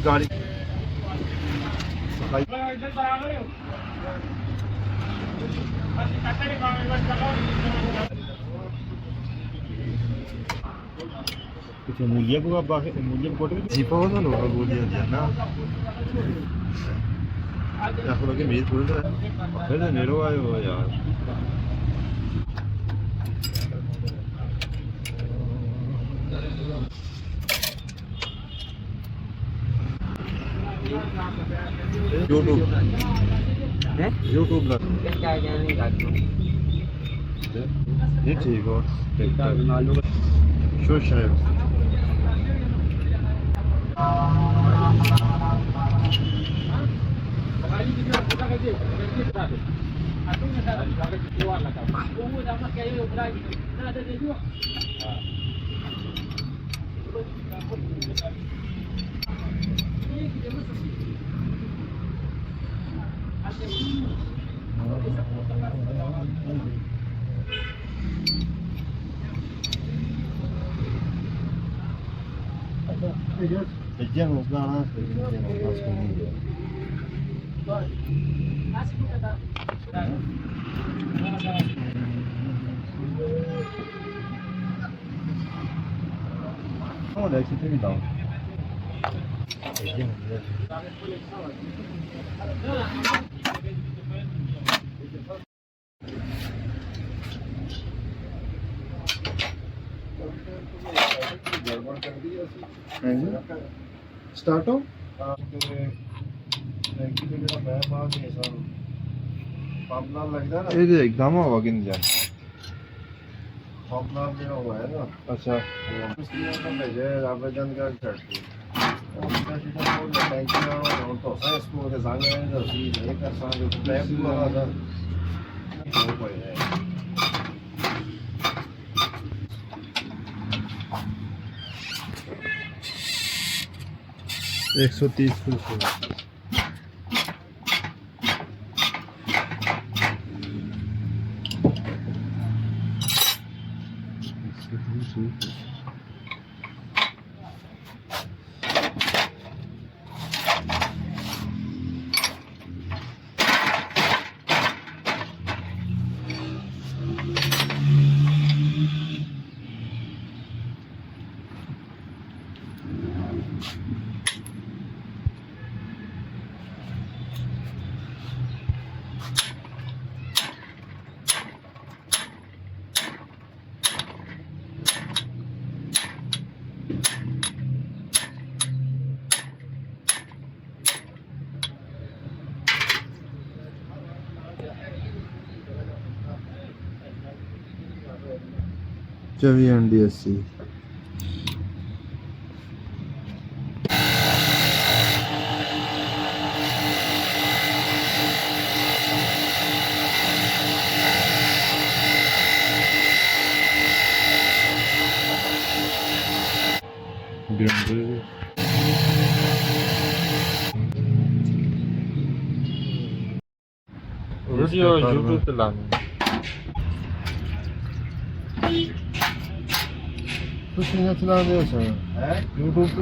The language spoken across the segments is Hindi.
गाड़ी कुछ मूलिया को बाकी मूलिया कोट के जीपा होता लोग मूलिया दिया ना या फिर लगे मेज बोल रहा है फिर तो नेरो आए हो यार YouTube है YouTube ना क्या नहीं करते ये ठीक है शो शायद Vediamo sbalanza, vediamo oh, dai, siete mi dà. Vediamo. Start हो ये एकदम हवा कि नहीं जाए अच्छा आवेदन कर $130 NDSC वीडियो YouTube पे लाना कुछ नहीं चला दे सर है YouTube पे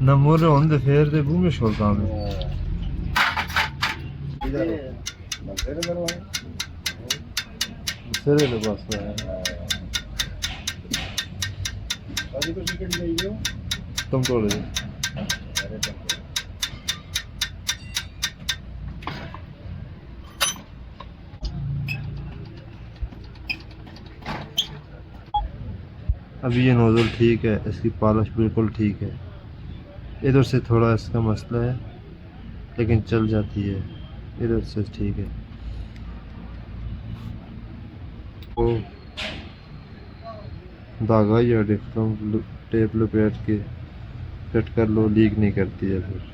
नंबर होंदे फिर ते वो मुश्किल काम है सरे ले बस है अभी तो टिकट ले लो तुम तो ले अभी ये नोज़ल ठीक है, इसकी पॉलिश बिल्कुल ठीक है। इधर से थोड़ा इसका मसला है लेकिन चल जाती है, इधर से ठीक है। वो धागा या डिफ्रम टेप लपेट के फिट कर लो, लीक नहीं करती है फिर।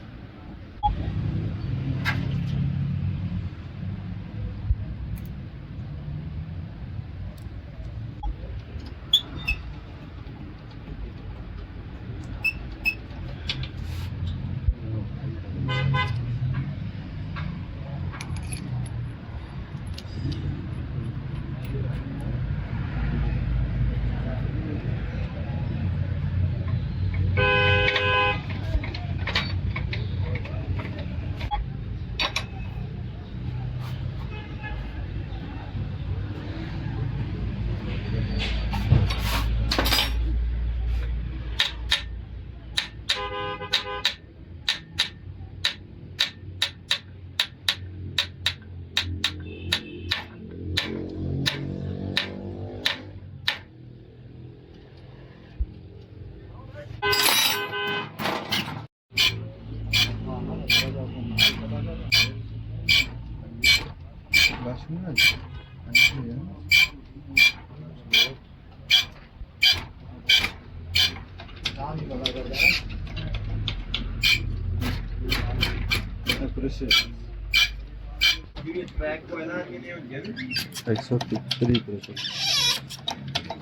130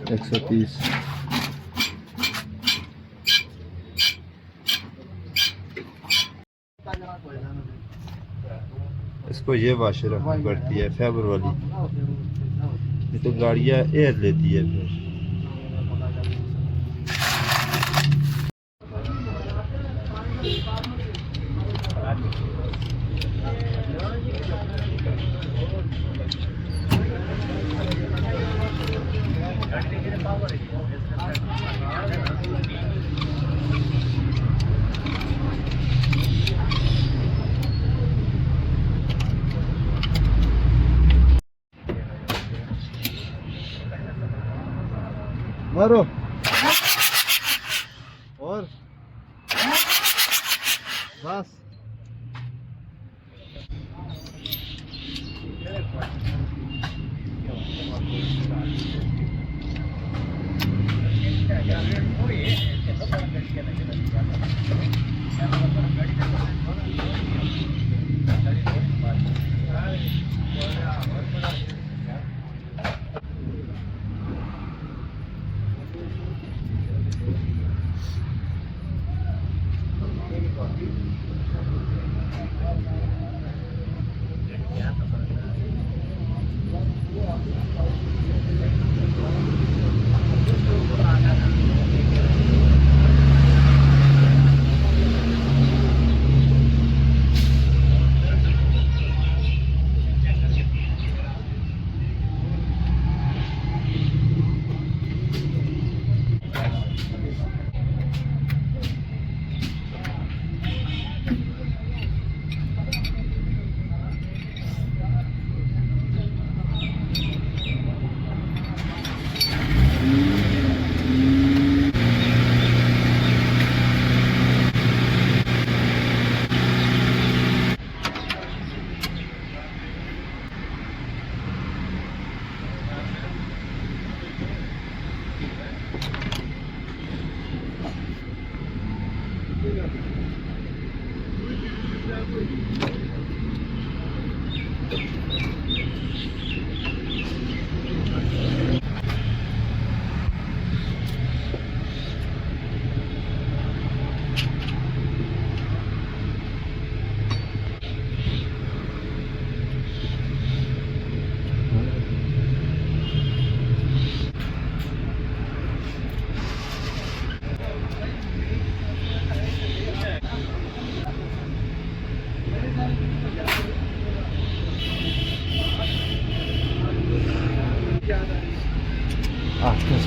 130 इसको ये वाशर रखनी पड़ती है फाइबर वाली, ये तो गाड़ियाँ एयर लेती है फिर। मारो और बस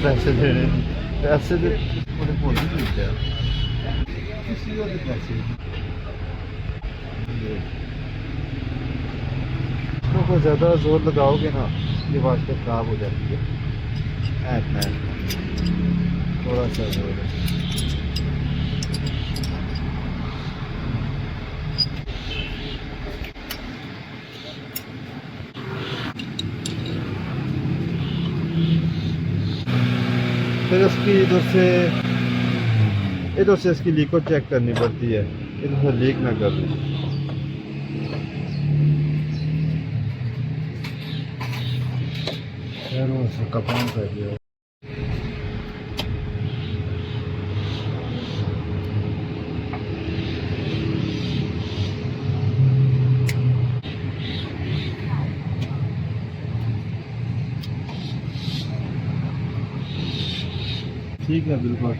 पैसे दे रहे पैसे दे थोड़े भूल ही देते हैं किसी और के पैसे तो ज़्यादा जोर लगाओगे ना ये वाशर खराब हो जाती है। थोड़ा सा जोर है। फिर उसकी इधर से इसकी लीक को चेक करनी पड़ती है, इधर से लीक ना कर ले। कपड़ा कर दिया ठीक है बिल्कुल।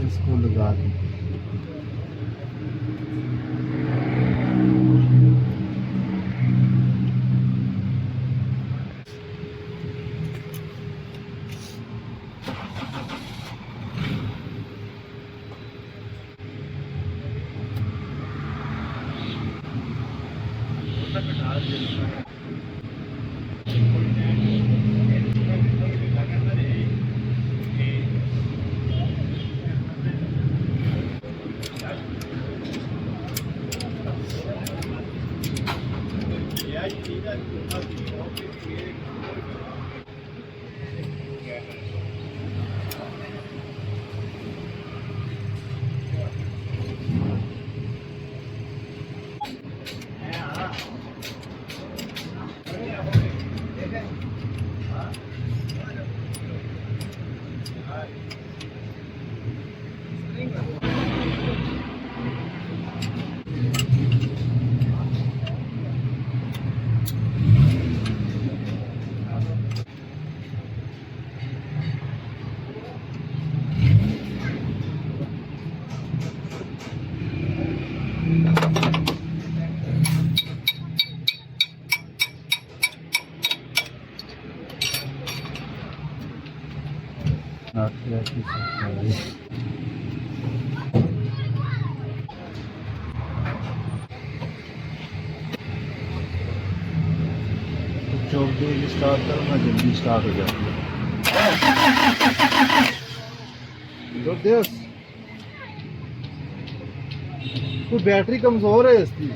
इसको लगा दें। जल्दी स्टार्ट करूँगा, जल्दी स्टार्ट हो जाती है। कोई बैटरी कमजोर है इसकी।